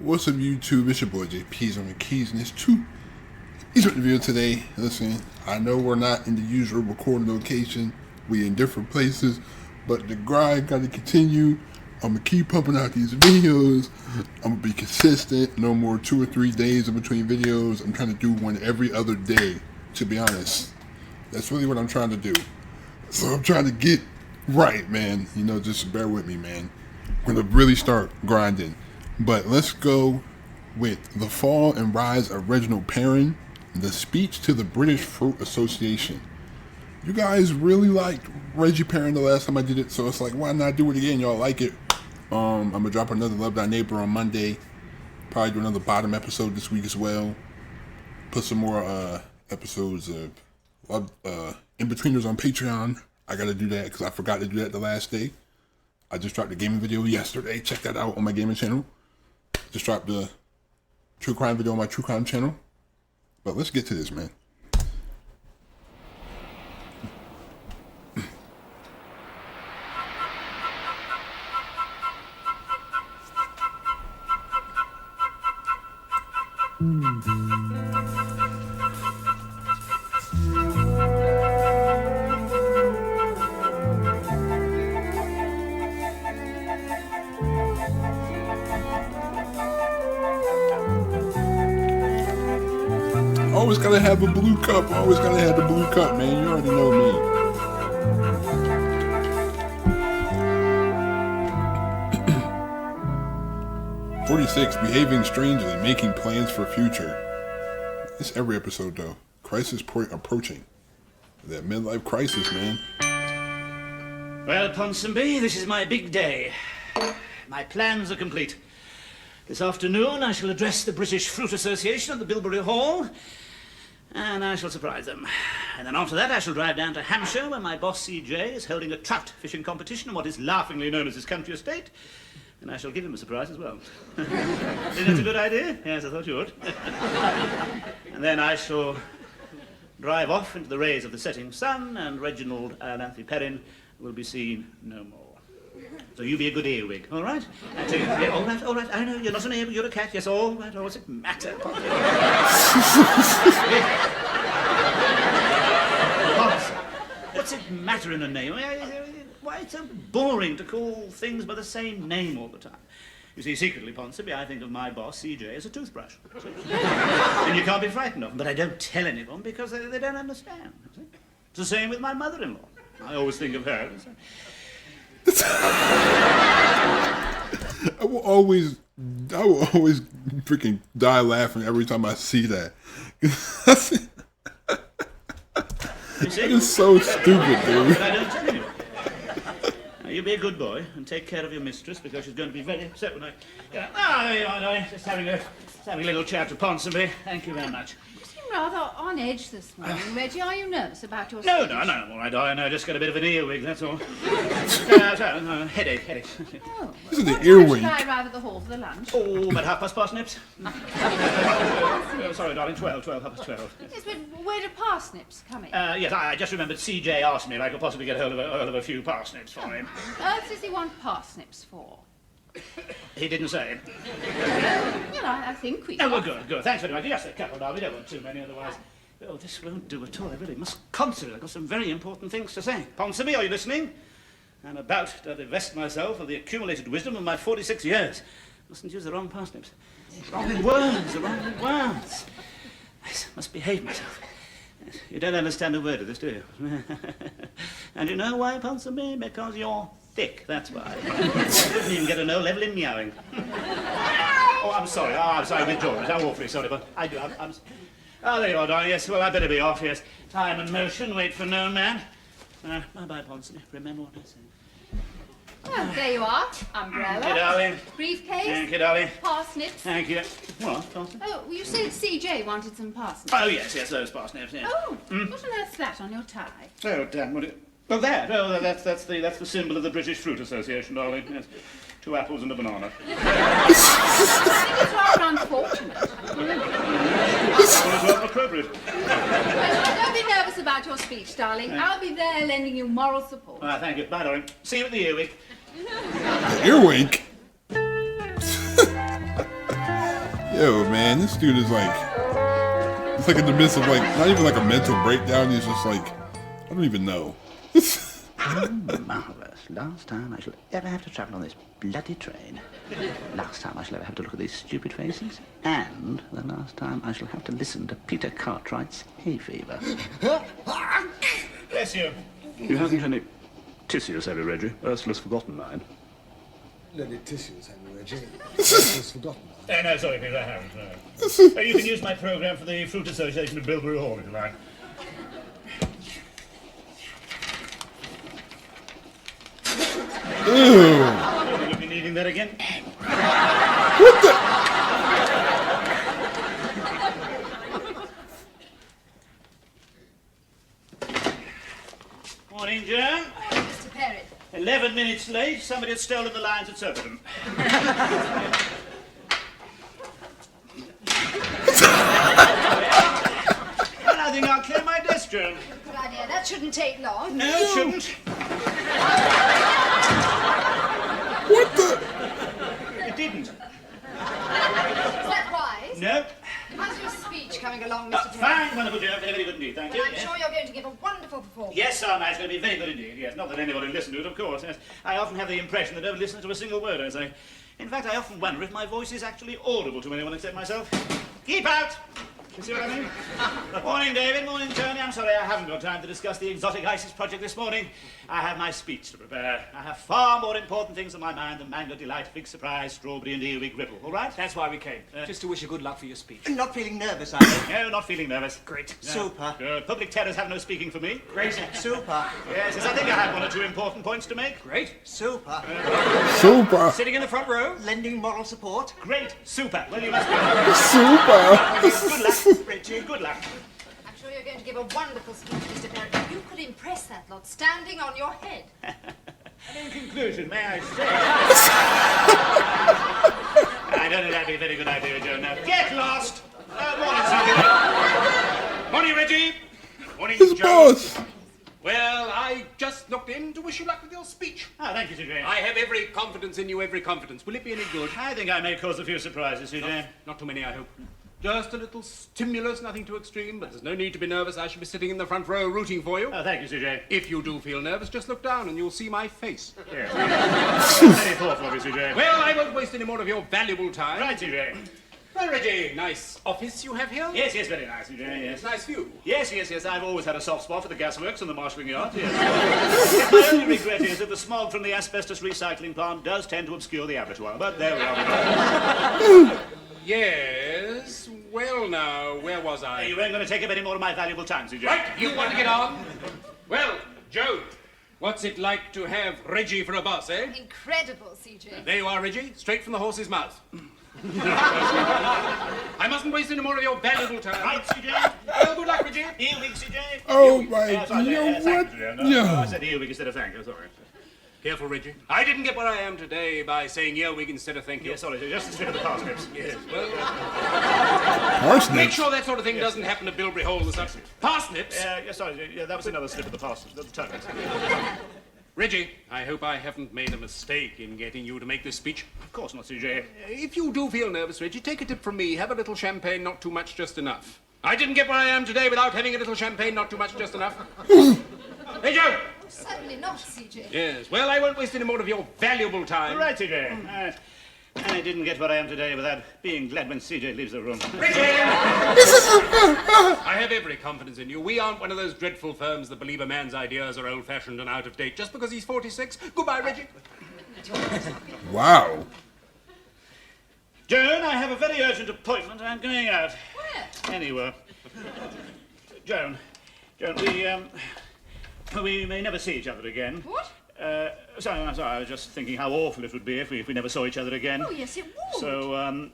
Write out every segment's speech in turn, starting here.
What's up, YouTube? It's your boy JP's on the keys, and it's two. He's with the video today. Listen, I know we're not in the usual recording location. We in different places, but the grind got to continue. I'm gonna keep pumping out these videos. I'm gonna be consistent. No more 2 or 3 days in between videos. I'm trying to do one every other day. To be honest, that's really what I'm trying to do. So I'm trying to get right, man. Just bear with me, man. We're gonna really start grinding. But let's go with the fall and rise of Reginald Perrin, the speech to the British Fruit Association. You guys really liked Reggie Perrin the last time I did it, so it's like, why not do it again? Y'all like it. I'm gonna drop another Love Thy Neighbor on Monday. Probably do another bottom episode this week as well. Put some more episodes of In-Betweeners on Patreon. I gotta do that because I forgot to do that the last day. I just dropped a gaming video yesterday. Check that out on my gaming channel. Just dropped the true crime video on my true crime channel. But let's get to this, man. Always gotta have a blue cup. Always gotta have the blue cup, man. You already know me. 46, behaving strangely, making plans for future. It's every episode, though. Crisis point approaching. That midlife crisis, man. Well, Ponsonby, this is my big day. My plans are complete. This afternoon, I shall address the British Fruit Association at the Bilberry Hall, and I shall surprise them. And then after that, I shall drive down to Hampshire, where my boss, CJ, is holding a trout fishing competition in what is laughingly known as his country estate, and I shall give him a surprise as well. Isn't that a good idea? Yes, I thought you would. And then I shall drive off into the rays of the setting sun, and Reginald Anthony Perrin will be seen no more. So you be a good earwig, all right? I tell you, yeah, all right, I know, you're not an earwig, you're a cat, yes, all right, what's it matter? What's it matter in a name? Why it's so boring to call things by the same name all the time? You see, secretly, Ponsonby, I think of my boss, CJ, as a toothbrush. And you can't be frightened of them, but I don't tell anyone because they don't understand. It's the same with my mother-in-law. I always think of her as I will always freaking die laughing every time I see that. It's so stupid, dude. But I don't tell anyone. Now, you be a good boy and take care of your mistress because she's going to be very upset when I... there you are, darling. Just having a little chat to Ponsonby. Thank you very much. Rather on edge this morning, Reggie. Are you nervous about your No, speech? I'm all right, darling. I just got a bit of an earwig, that's all. Headache. Oh, This is the what earwig. time should I arrive at the hall for the lunch? Oh, about half past parsnips. Oh, sorry, darling, 12, half past 12. Yes, but where do parsnips come in? Yes, I just remembered CJ asked me if I could possibly get hold of a few parsnips for him. What does he want parsnips for? He didn't say. Well, I think we... Oh, well, good. Thanks very much. Just a couple, darling. We don't want too many otherwise. Oh, this won't do at all. I really must consider. I've got some very important things to say. Ponsonby, are you listening? I'm about to divest myself of the accumulated wisdom of my 46 years. Mustn't use the wrong parsnips. The wrong words. I must behave myself. You don't understand a word of this, do you? And you know why, Ponsonby? Because you're thick, that's why. You wouldn't even get a no level in meowing. Oh, I'm sorry, withdraw it. I'm awfully sorry, but I do, Oh, there you are, darling, yes, well, I better be off, yes. Time and motion, wait for no man. Bye-bye, Ponsonby, remember what I said. Oh, there you are. Umbrella. Thank you, darling. Briefcase. Thank you, darling. Parsnips. Thank you. What, Ponsonby? Oh, well, you said CJ wanted some parsnips. Oh, yes, those parsnips, yes. Oh, what on earth's that on your tie? Oh, damn, what it... Oh, that. Oh, that's the symbol of the British Fruit Association, darling. Yes. 2 apples and a banana. I think it's rather unfortunate. Well, it's rather appropriate. Well, don't be nervous about your speech, darling. I'll be there lending you moral support. Thank you. Bye, darling. See you at the earwig. Earwig? Yo, man, this dude is like, it's like in the midst of like, not even like a mental breakdown. He's just like, I don't even know. Marvellous. Last time I shall ever have to travel on this bloody train. Last time I shall ever have to look at these stupid faces. And the last time I shall have to listen to Peter Cartwright's hay fever. Bless you. You haven't any tissues, have you, Reggie? Ursula's forgotten mine. Any tissues, have you, Reggie? Ursula's forgotten mine. No, sorry, Peter, I haven't. No. You can use my programme for the Fruit Association of Bilberry Hall, if you like. Ew. You'll be needing that again. What the? Morning, Joan. Mr. Perrin. 11 minutes late. Somebody had stolen the lines at Surbiton. Well, I think I'll clear my desk, Joan. Good idea. That shouldn't take long. No, it shouldn't. What the? It didn't. Is that wise? No. How's your speech coming along, Mr. Perrin? Fine, wonderful, Joan. Very, very good indeed. Thank you. Well, I'm sure you're going to give a wonderful performance. Yes, sir, it's going to be very good indeed. Yes, not that anybody will listen to it, of course. Yes. I often have the impression that nobody listens to a single word I say. In fact, I often wonder if my voice is actually audible to anyone except myself. Keep out! You see what I mean? Morning, David. Morning, Tony. I'm sorry I haven't got time to discuss the exotic ISIS project this morning. I have my speech to prepare. I have far more important things on my mind than Mango Delight, Big Surprise, Strawberry and Earwig Ripple. All right? That's why we came. Just to wish you good luck for your speech. Not feeling nervous, are you? No, not feeling nervous. Great. No. Super. Good. Public terrors have no speaking for me. Great. Super. Yes, I think I have one or two important points to make. Great. Super. Super. Sitting in the front row. Lending moral support. Great. Super. Well, you must be. Super. Good luck, Reggie. Good luck. I'm sure you're going to give a wonderful speech, Mr. Perrin. You could impress that lot standing on your head. And in conclusion, may I say... I don't think that'd be a very good idea, Joe. Now, get lost! Morning, Sylvia. Morning, Reggie. Morning, His Joe. boss. Well, I just looked in to wish you luck with your speech. Oh, thank you, CJ. I have every confidence in you, every confidence. Will it be any good? I think I may cause a few surprises, CJ. Not too many, I hope. Just a little stimulus, nothing too extreme, but there's no need to be nervous. I shall be sitting in the front row rooting for you. Oh, thank you, CJ. If you do feel nervous, just look down and you'll see my face. Yes. Very thoughtful of you, CJ. Well, I won't waste any more of your valuable time. Right, CJ. Well, Reggie, nice office you have here. Yes, very nice, CJ, yes. It's nice view. Yes, I've always had a soft spot for the gasworks and the marshalling yard, yes. My only regret is that the smog from the asbestos recycling plant does tend to obscure the abattoir, but there we are. Yes. Well, now, where was I? You weren't going to take up any more of my valuable time, CJ. Right, you want to get on? Well, Joe, what's it like to have Reggie for a boss, eh? Incredible, CJ. There you are, Reggie, straight from the horse's mouth. I mustn't waste any more of your valuable time. Right, CJ. Well, good luck, Reggie. Earwig, CJ. Oh my, Sorry, you know thank what? you, CJ. No, I Yo. said earwig instead of thank you, sorry. Careful, Reggie. I didn't get where I am today by saying earwig instead of thank you. Yeah, sorry, just instead of the parsnips. Yes, well, Parsnips. make sure that sort of thing doesn't happen to Bilberry Hall this afternoon. Parsnips? Yeah, sorry, yeah, that was another slip of the parsnips, the turnips. Reggie, I hope I haven't made a mistake in getting you to make this speech. Of course not, CJ. If you do feel nervous, Reggie, take a tip from me. Have a little champagne, not too much, just enough. I didn't get where I am today without having a little champagne, not too much, just enough. Hey, Joe! Certainly not, CJ. Yes, well, I won't waste any more of your valuable time. Right, CJ. I didn't get where I am today without being glad when CJ leaves the room. I have every confidence in you. We aren't one of those dreadful firms that believe a man's ideas are old-fashioned and out of date just because he's 46. Goodbye, Reggie. Wow. Joan, I have a very urgent appointment. I'm going out. Where? Anywhere. Joan, we may never see each other again. What? Sorry, I was just thinking how awful it would be if we never saw each other again. Oh, yes, it would. So,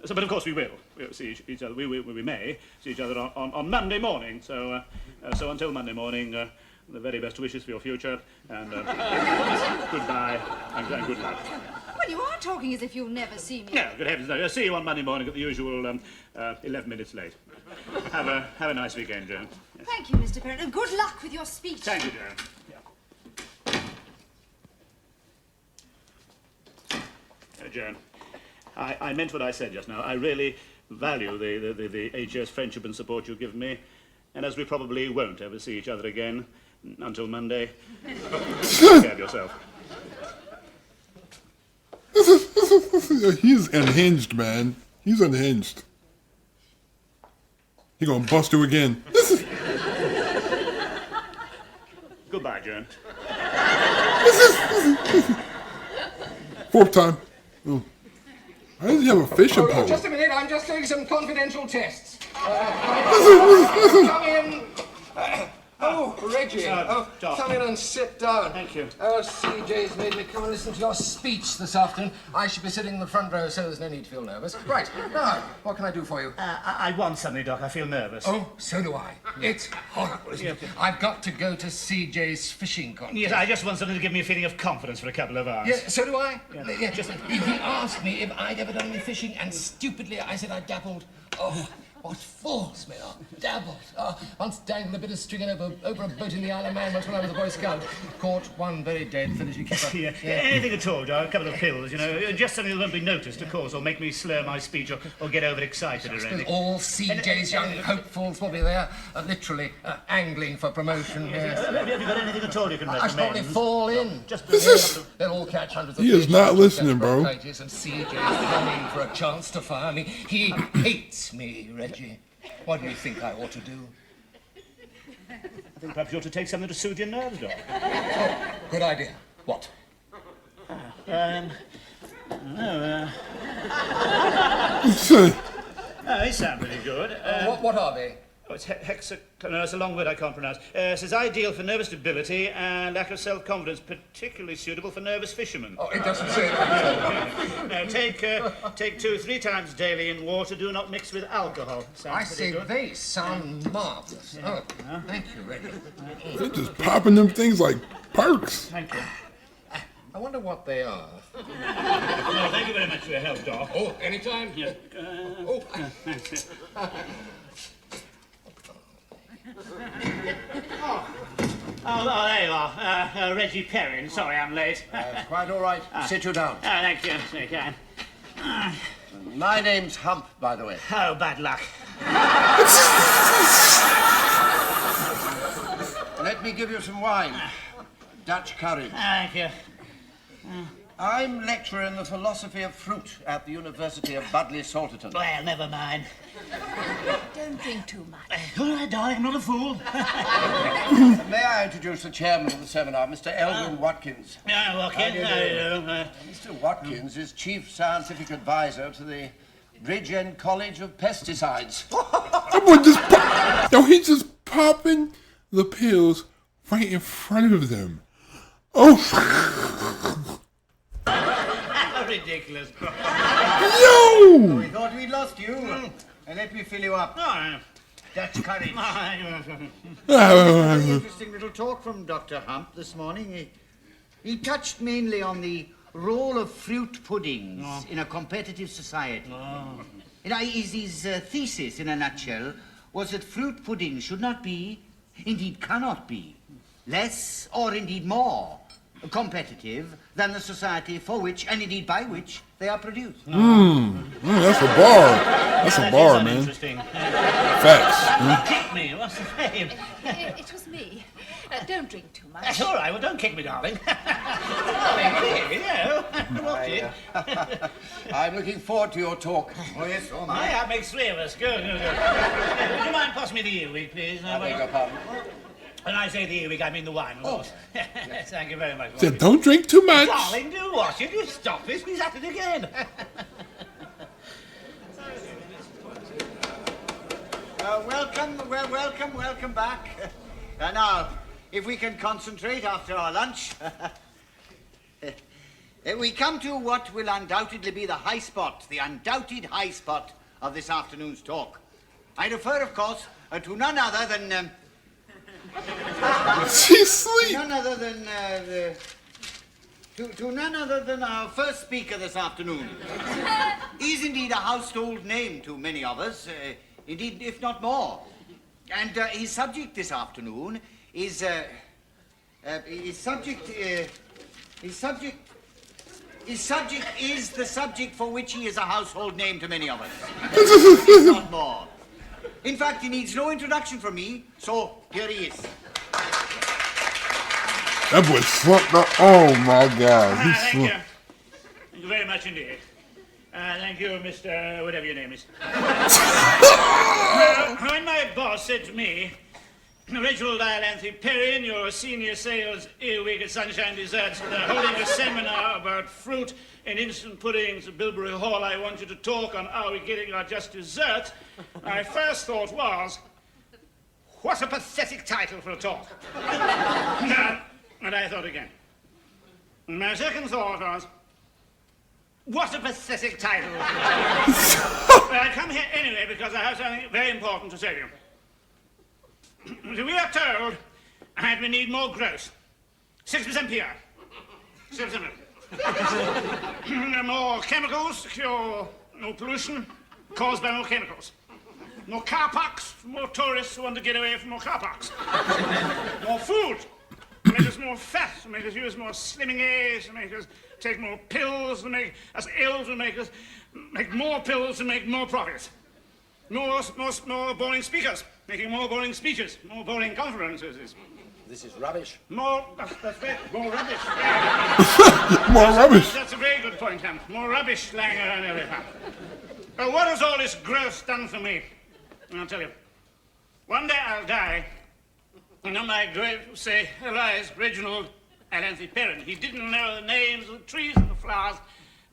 but of course we will. We'll see each other. We may see each other on Monday morning. So until Monday morning, the very best wishes for your future, and goodbye and good luck. Well, you are talking as if you'll never see me. No, good heavens, no. I'll see you on Monday morning at the usual 11 minutes late. Have a nice weekend, Joan. Yes. Thank you, Mr. Perrin, and good luck with your speech. Thank you, Joan. Joan, I meant what I said just now. I really value the HS friendship and support you've given me, and as we probably won't ever see each other again until Monday, take care of yourself. He's unhinged, man. He's unhinged. He gonna bust you again. Goodbye, Joan. Fourth time. Oh. Why does he have a fishing pole? Just a minute, I'm just doing some confidential tests. Come in. Reggie. Doc. Come in and sit down. Thank you. CJ's made me come and listen to your speech this afternoon. I should be sitting in the front row, so there's no need to feel nervous. Right, now, what can I do for you? I want something, Doc. I feel nervous. Oh, so do I. It's horrible, isn't it? I've got to go to CJ's fishing contest. Yes, I just want something to give me a feeling of confidence for a couple of hours. Yeah, so do I. Yeah. He asked me if I'd ever done any fishing, and stupidly I said I dabbled. Oh, what fools me are. Dabbled. Once dangled a bit of string over a boat in the Isle of Man once when I was a Boy Scout. Caught one very dead, finishing keeper. Yeah. Anything at all, Doc. A couple of pills, you know. Just something that won't be noticed, of course, or make me slur my speech or get overexcited or anything. All CJ's young hopefuls will be there, literally angling for promotion. Yes. Have you got anything at all you can I should probably recommend? fall in. Just They'll all catch hundreds of He is fish, not listening, bro. pages, and CJ's running for a chance to fire me. He hates me, Reggie. What do you think I ought to do? I think perhaps you ought to take something to soothe your nerves, Doc. Oh, good idea. What? They sound pretty good. What are they? Oh, it's no, it's a long word I can't pronounce. It says ideal for nervous debility and lack of self-confidence, particularly suitable for nervous fishermen. Oh, it doesn't say that. No, take 2-3 times daily in water. Do not mix with alcohol. Sounds I pretty say good. they sound marvellous. Oh, thank you, Reggie. They're just popping them things like perks. Thank you. I wonder what they are. No, thank you very much for your help, Doc. Oh, anytime? Yes. Thanks. Oh, there you are. Reggie Perrin. Sorry I'm late. Quite all right. Sit you down. Thank you. You can. My name's Hump, by the way. Oh, bad luck. Let me give you some wine. Dutch courage. Thank you. I'm lecturer in the philosophy of fruit at the University of Budleigh-Salterton. Well, never mind. Don't drink too much. All right, darling, I'm not a fool. May I introduce the chairman of the seminar, Mr. Elwin Watkins? Watkins. Mr. Watkins is chief scientific advisor to the Bridgend College of Pesticides. He's just popping the pills right in front of them. Oh, Ridiculous. yo! We thought we'd lost you. And let me fill you up. Dutch courage. Very interesting little talk from Dr. Hump this morning. He touched mainly on the role of fruit puddings in a competitive society. His thesis, in a nutshell, was that fruit puddings should not be, indeed cannot be, less or indeed more competitive than the society for which, and indeed by which, they are produced. That's a bar. That's a bar, man. Interesting. Facts. Kick me. What's the name? It was me. Don't drink too much. That's all right. Well, don't kick me, darling. I'm looking forward to your talk. Oh, yes, oh, my. That makes 3 of us. Good. Would you mind passing me the earwig, please? I beg your pardon. When I say the earwig, I mean the wine, of course. Thank you very much. Said, don't drink too much. Darling, do what? You do stop this. He's at it again. Welcome back. Now, if we can concentrate after our lunch, we come to what will undoubtedly be the high spot, the undoubted high spot of this afternoon's talk. I refer, of course, to none other than... She's asleep. none other than... To none other than our first speaker this afternoon. He's indeed a household name to many of us, indeed, if not more. And his subject this afternoon is... His subject is the subject for which he is a household name to many of us. If not more. In fact, he needs no introduction from me, so here he is. That boy slumped up. Oh my God. He Thank you. slumped. Thank you very much indeed. Thank you, Mr. whatever your name is. When my boss said to me, Reginald Perrin, your senior sales earwig at Sunshine Desserts, they're holding a seminar about fruit and instant puddings at Bilberry Hall. I want you to talk on how we're getting our just dessert. My first thought was, what a pathetic title for a talk. And I thought again. My second thought was, what a pathetic title. But I come here anyway because I have something very important to say to you. We are told that we need more growth. 6% PR. 6%. More chemicals to cure more pollution caused by more chemicals. More car parks, more tourists who want to get away from more car parks. More food, to make us more fat, to make us use more slimming aids, to make us take more pills, to make us ill, to make us make more pills, to make more profits. More boring speakers, making more boring speeches, more boring conferences. This is rubbish. More rubbish. More rubbish. That's a very good point, Ham. More rubbish lying around everywhere. Well, what has all this growth done for me? I'll tell you. One day I'll die, and on my grave will say, "Arise, Reginald Perrin." He didn't know the names of the trees and the flowers,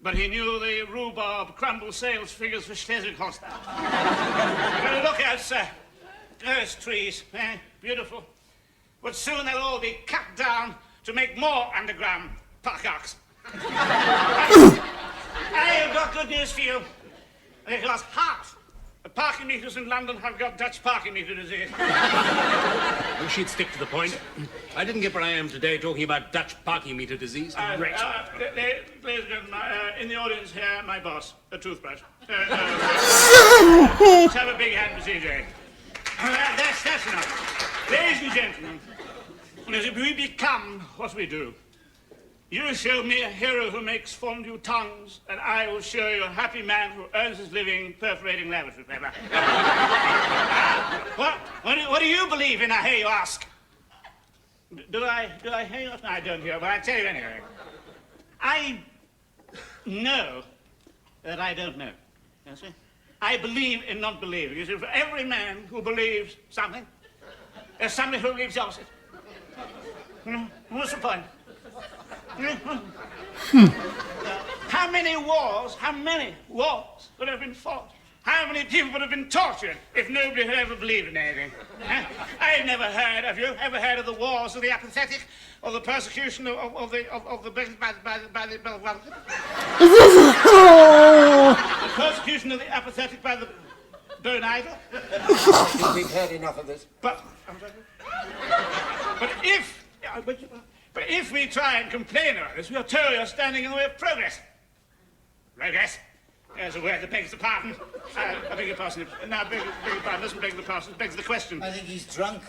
but he knew the rhubarb crumble sales figures for Schleswig-Holstein. Look out, sir. Those trees, beautiful. But soon they'll all be cut down to make more underground parks. I have got good news for you. Because half the parking meters in London have got Dutch parking meter disease. Wish he'd stick to the point. I didn't get where I am today talking about Dutch parking meter disease. Ladies and gentlemen, in the audience here, my boss, a toothbrush. Let's have a big hand for CJ. That's enough. Ladies and gentlemen, as we become what we do, you show me a hero who makes fondue tongues, and I will show you a happy man who earns his living perforating lavatory paper. What do you believe in, I hear you ask? Do I hear you? No, I don't hear, but I tell you anyway. I know that I don't know. You see? I believe in not believing. You see, for every man who believes something, there's somebody who believes the opposite. What's the point? How many wars would have been fought? How many people would have been tortured if nobody had ever believed in anything? I've never heard. Have you ever heard of the wars of the apathetic, or the persecution of the persecution of the apathetic by the bone idol? We've heard enough of this. But if we try and complain about this, we are told you're standing in the way of progress. Progress? There's a word that begs the pardon. I beg your pardon. No, I beg your pardon. Doesn't beg the pardon. It begs the question. I think he's drunk.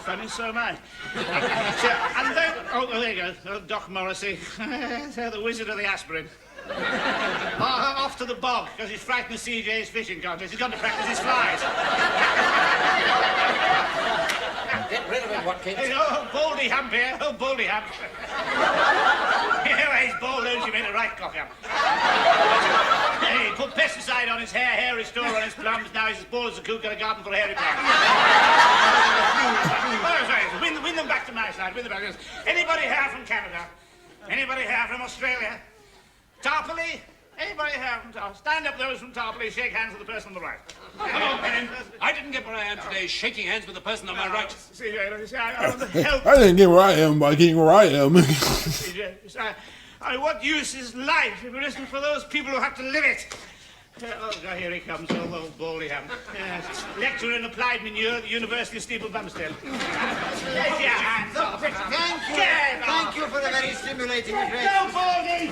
Funny, so am I. And then, there you go. Oh, Doc Morrissey. The wizard of the aspirin. Off to the bog, because he's frightened of CJ's fishing contest. He's gone to practice his flies. Get rid of it, Watkins. Oh, Baldy Hump here. Oh, Baldy Hump. He's bald, don't you, made a right cock up. He put pesticide on his hair restorer on his plums. Now he's as bald as a coot, got a garden full of hairy plums. Win them back to my side. Win them back. Anybody here from Canada? Anybody here from Australia? Tarpley? Anybody here from Tarpley? Stand up, those from Tarpley. Shake hands with the person on the right. Come on, Perrin. I didn't get where I am today shaking hands with the person on my right. See, I want to help. I didn't get where I am by getting where I am. What use is life if it isn't for those people who have to live it? Oh, God, here he comes, old Baldy Ham. Lecturer in applied manure at the University of Steeple Bumstead. Thank you for the very stimulating address. Go, Baldy!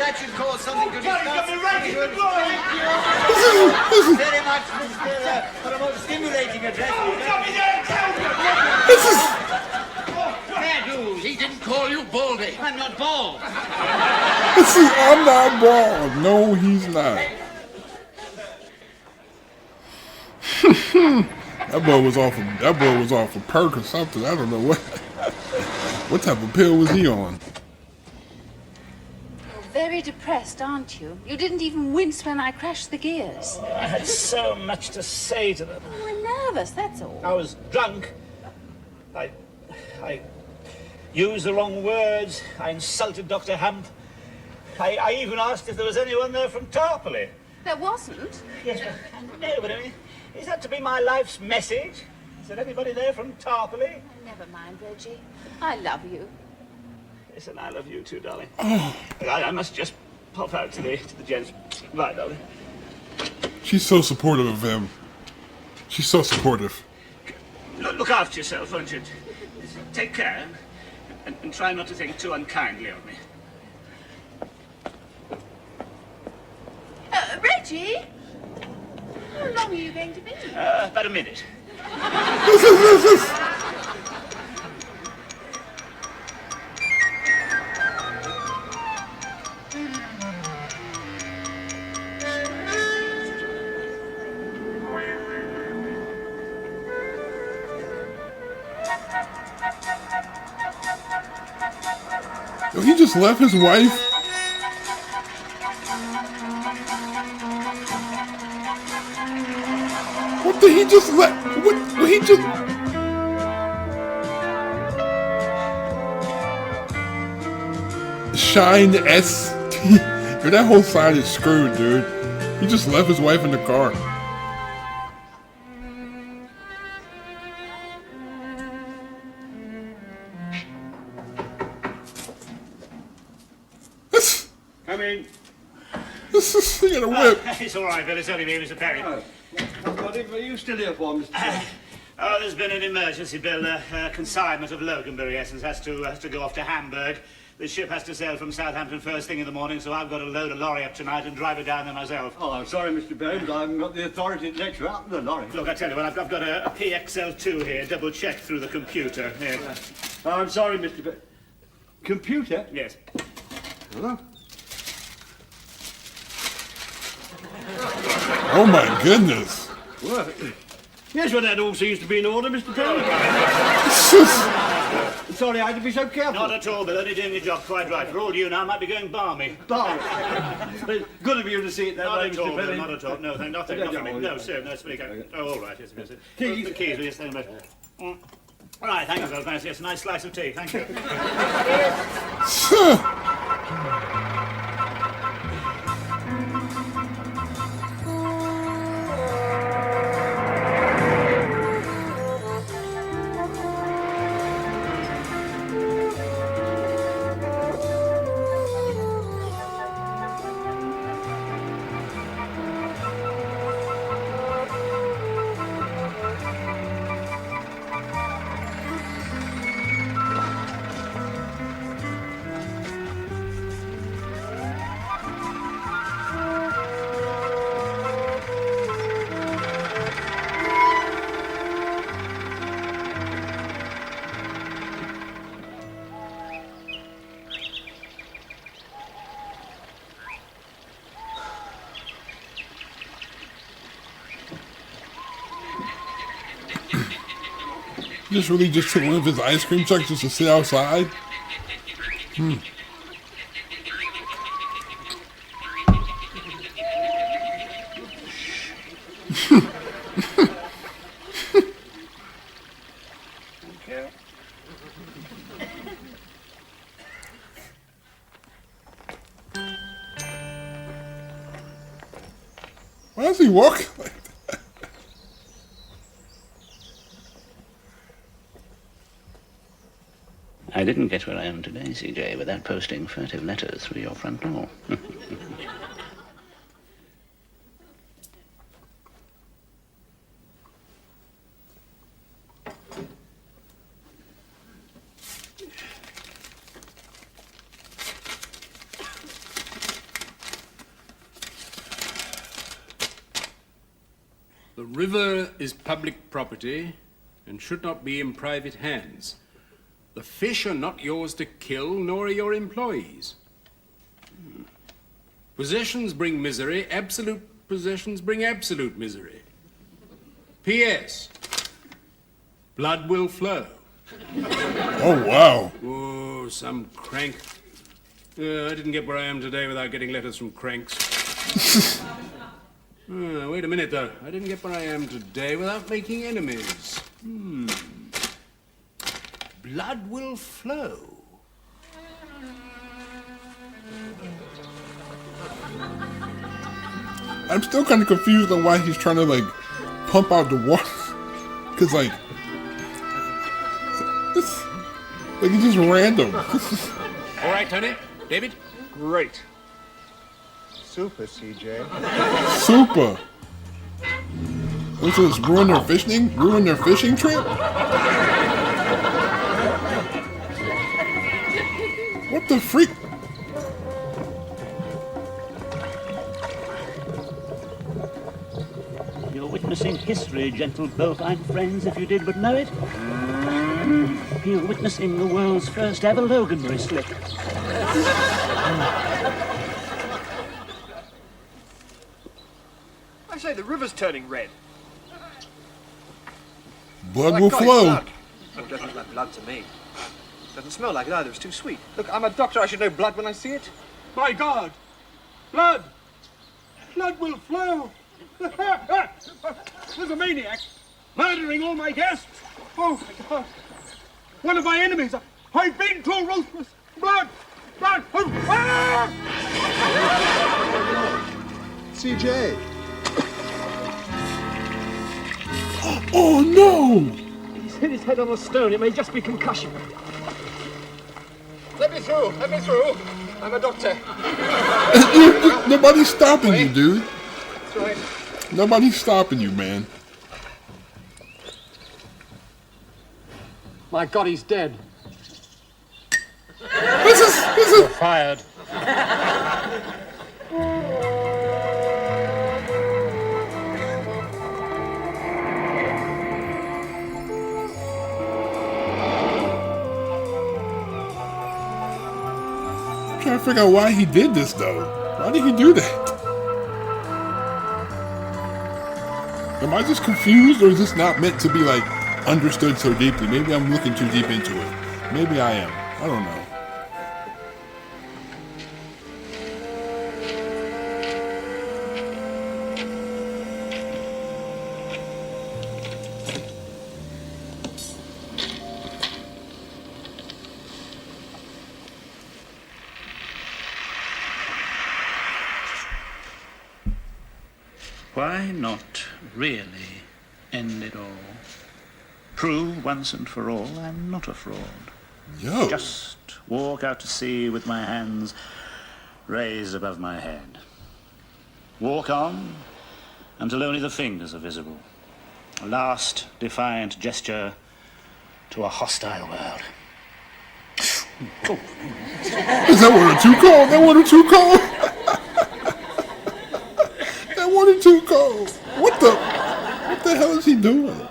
That should cause something to discuss. Got me right in the glory. Thank you very much, Mr. for a most stimulating address. Got me there, tell me. Ned, news. He didn't call you Baldy. I'm not bald. See, I'm not bald. No, he's not. That boy was off a perk or something. I don't know what type of pill was he on. You're very depressed, aren't you? You didn't even wince when I crashed the gears. I had so much to say to them. You were nervous, that's all. I was drunk. I used the wrong words. I insulted Dr. Hamp. I even asked if there was anyone there from Tarpley. There wasn't. Yes, but I know, but I mean, is that to be my life's message? Is there anybody there from Tarpley? Never mind, Reggie. I love you. Yes, and I love you too, darling. I must just pop out to the gents. Right, darling. She's so supportive of him. She's so supportive. Look after yourself, won't you? Take care, and try not to think too unkindly of me. Reggie? How long are you going to be? About a minute. Yo, he just left his wife. What did he just let? What he just? Shine ST. Yo, that whole side is screwed, dude. He just left his wife in the car. Come in. He got a whip. It's all right, Bill. It's only me, Mr. Perry. What are you still here for, Mr. Perrin? Oh, there's been an emergency, Bill. Consignment of Loganberry essence has to go off to Hamburg. The ship has to sail from Southampton first thing in the morning, so I've got to load a lorry up tonight and drive it down there myself. Oh, I'm sorry, Mr. Perrin, but I haven't got the authority to let you out of the lorry. Look, I tell you what, I've got a PXL2 here, double-checked through the computer. Here. I'm sorry, Mr. Perrin. Computer? Yes. Huh? Oh my goodness. Well, yes, well, that all seems to be in order, Mr. Perrin. Sorry I had to be so careful. Not at all, Bill. Only doing your job quite right. For all you know, I might be going balmy. Barney. Good of you to see it that Not way, at all, Mr. Bill. Perrin. Not at all. No, thank nothing. No, sir. No, speak. Oh, all right. Yes, yes. Keys. The keys. Yes, thank you very much. All right, thank you, Bill. Nice. Yes, a nice slice of tea. Thank you. Just really just took one of his ice cream trucks just to sit outside. Why does he walk like that? I didn't get where I am today, CJ, without posting furtive letters through your front door. The river is public property and should not be in private hands. The fish are not yours to kill, nor are your employees. Possessions bring misery. Absolute possessions bring absolute misery. P.S. Blood will flow. Oh, wow. Oh, some crank. I didn't get where I am today without getting letters from cranks. Wait a minute, though. I didn't get where I am today without making enemies. Blood will flow. I'm still kind of confused on why he's trying to, like, pump out the water. Because, like, it's just random. All right, Tony. David? Great. Super, CJ. Super. What's this? Ruin their fishing? Ruin their fishing trip? What the freak? You're witnessing history, gentle bovine friends, if you did but know it. You're witnessing the world's first ever Loganberry slip. I say, the river's turning red. Blood will flow. Blood. Oh, it doesn't look like blood to me. Doesn't smell like it either, it's too sweet. Look, I'm a doctor, I should know blood when I see it. My God! Blood! Blood will flow! There's a maniac murdering all my guests! Oh, my God! One of my enemies! I've been too ruthless! Blood! Blood! Oh, ah! CJ. Oh, no! He's hit his head on a stone, it may just be concussion. Let me through, let me through. I'm a doctor. Nobody's stopping you, dude. That's right. Nobody's stopping you, man. My God, he's dead. This is Fired. I'm trying to figure out why he did this, though. Why did he do that? Am I just confused, or is this not meant to be, like, understood so deeply? Maybe I'm looking too deep into it. Maybe I am. I don't know. Why not really end it all? Prove once and for all I'm not a fraud. Yo. Just walk out to sea with my hands raised above my head. Walk on until only the fingers are visible. A last defiant gesture to a hostile world. Is that one or too cold? That one or too cold? That one or too cold? What the hell is he doing?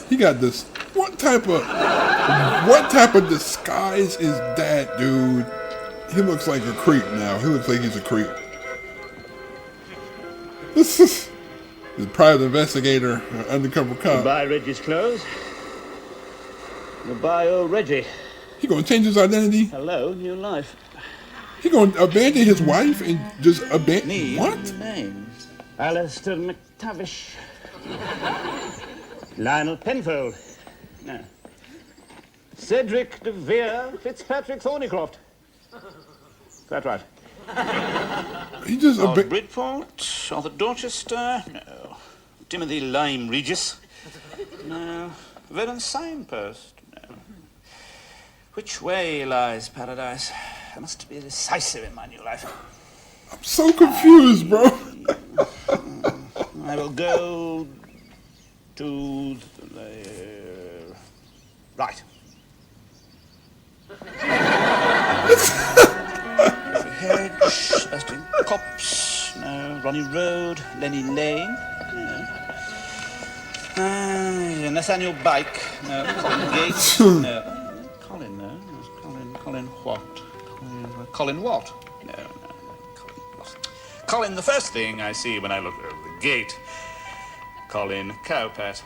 He got this. What type of disguise is that, dude? He looks like a creep now. He looks like he's a creep. This is the private investigator, undercover cop. Goodbye, Reggie's clothes. Goodbye, old Reggie. He gonna change his identity? Hello, new life. He gonna abandon his wife and just abandon what? Name. Alistair McTavish. Lionel Penfold. No. Cedric de Vere Fitzpatrick Thornycroft. That's right. He just Lord Bridport, Arthur Dorchester. No. Timothy Lyme Regis. No. Vernon Signpost. No. Which way lies paradise? I must be decisive in my new life. I'm so confused, bro. I will go to the right. Hedge, Aston Copse, no, Ronnie Road, Lenny Lane, no. Nathaniel Bike. No. Colin Gates? No. Colin, no. Colin what? Colin what? No. Colin what? Colin, the first thing I see when I look over the gate. Colin Cowpat.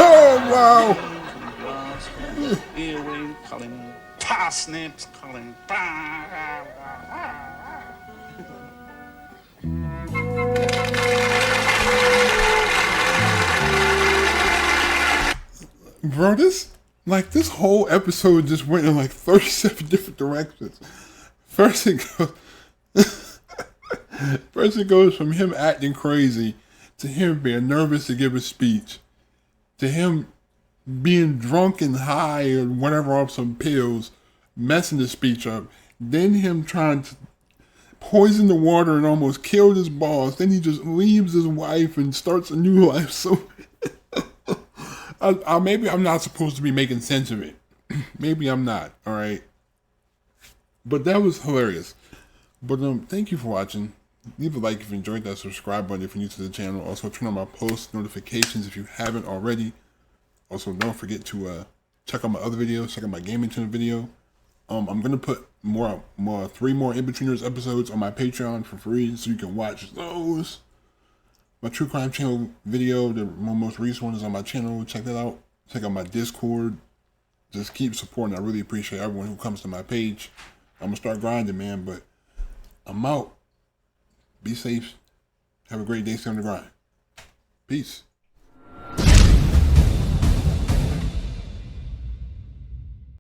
Oh, wow. Colin earwig, Colin parsnips, Colin... Bro, this whole episode just went in like 37 different directions. First it goes from him acting crazy to him being nervous to give a speech to him being drunk and high or whatever off some pills, messing the speech up, then him trying to poison the water and almost killed his boss, then he just leaves his wife and starts a new life. So maybe I'm not supposed to be making sense of it. Maybe I'm not, alright? But that was hilarious. But thank you for watching. Leave a like if you enjoyed that, subscribe button if you're new to the channel. Also turn on my post notifications if you haven't already. Also don't forget to check out my other videos, check out my gaming channel video. I'm gonna put 3 more In-Betweeners episodes on my Patreon for free so you can watch those. My true crime channel video, my most recent one, is on my channel. Check that out. Check out my Discord. Just keep supporting. I really appreciate everyone who comes to my page. I'm gonna start grinding, man, but I'm out. Be safe. Have a great day. Stay on the grind. Peace.